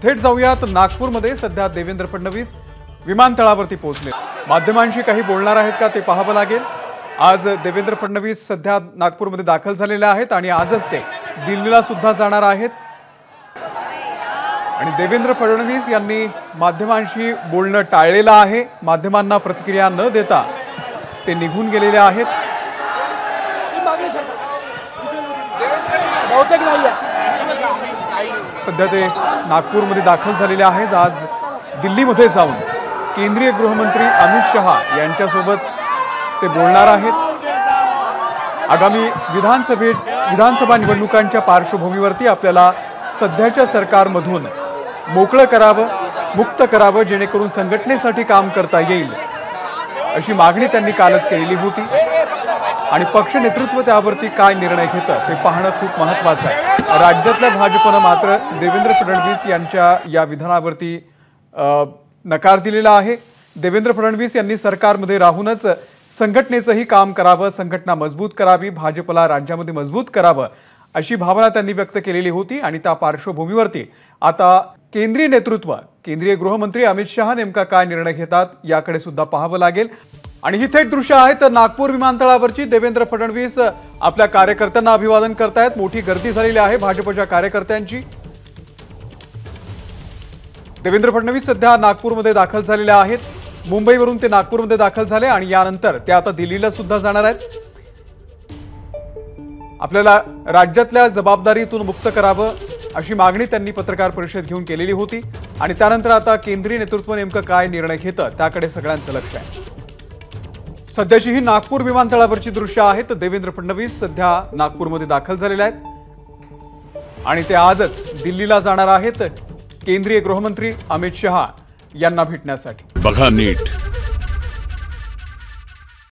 थेट जाऊयात नागपूरमध्ये। सध्या देवेंद्र फडणवीस विमानतळावरती पोहोचले। माध्यमांशी काही बोलणार आहेत का ते पाहावं लागेल। आज देवेंद्र फडणवीस सध्या नागपूरमध्ये दाखल झालेले आहेत आणि आजच ते दिल्लीला सुद्धा जाणार आहेत। आणि देवेंद्र फडणवीस यांनी माध्यमांशी बोलणं टाळलेलं आहे। माध्यमांना प्रतिक्रिया न देता ते निघून गेलेले आहेत। सध्या ते नागपूरमध्ये दाखल झालेले आहेत। आज दिल्लीमध्ये जाऊन केंद्रीय गृहमंत्री अमित शहा यांच्यासोबत ते बोलणार आहेत। आगामी विधानसभा निवडणुकांच्या पार्श्वभूमीवरती आपल्याला सध्याच्या सरकारमधून मोकळं करावं, मुक्त करावं, जेणेकरून संघटनेसाठी काम करता येईल अशी मागणी त्यांनी कालच केलेली होती। आणि पक्ष नेतृत्व त्यावरती काय निर्णय घेतं ते पाहणं खूप महत्त्वाचं आहे। राज्यातल्या भाजपनं मात्र देवेंद्र फडणवीस यांच्या या विधानावरती नकार दिलेला आहे। देवेंद्र फडणवीस यांनी सरकारमध्ये राहूनच संघटनेचंही काम करावं, संघटना मजबूत करावी, भाजपला राज्यामध्ये मजबूत करावं अशी भावना त्यांनी व्यक्त केलेली होती। आणि त्या पार्श्वभूमीवरती आता केंद्रीय नेतृत्व, केंद्रीय गृहमंत्री अमित शहा नेमका काय निर्णय घेतात याकडे सुद्धा पाहावं लागेल। आणि ही थेट दृश्य आहेत नागपूर विमानतळावरची। देवेंद्र फडणवीस आपल्या कार्यकर्त्यांना अभिवादन करतायत। मोठी गर्दी झालेली आहे भाजपच्या कार्यकर्त्यांची। देवेंद्र फडणवीस सध्या नागपूरमध्ये दाखल झालेले आहेत। मुंबईवरून ते नागपूरमध्ये दाखल झाले आणि यानंतर ते आता दिल्लीला सुद्धा जाणार आहेत। आपल्याला राज्यातल्या जबाबदारीतून मुक्त करावं अशी मागणी त्यांनी पत्रकार परिषद घेऊन केलेली होती। आणि त्यानंतर आता केंद्रीय नेतृत्व नेमकं काय निर्णय घेतं त्याकडे सगळ्यांचं लक्ष आहे। सध्याची ही नागपूर विमानतळावरची दृश्य आहेत। देवेंद्र फडणवीस सध्या नागपूरमध्ये दाखल झालेले आहेत आणि ते आजच दिल्लीला जाणार आहेत केंद्रीय गृहमंत्री अमित शहा यांना भेटण्यासाठी। बघा नीट,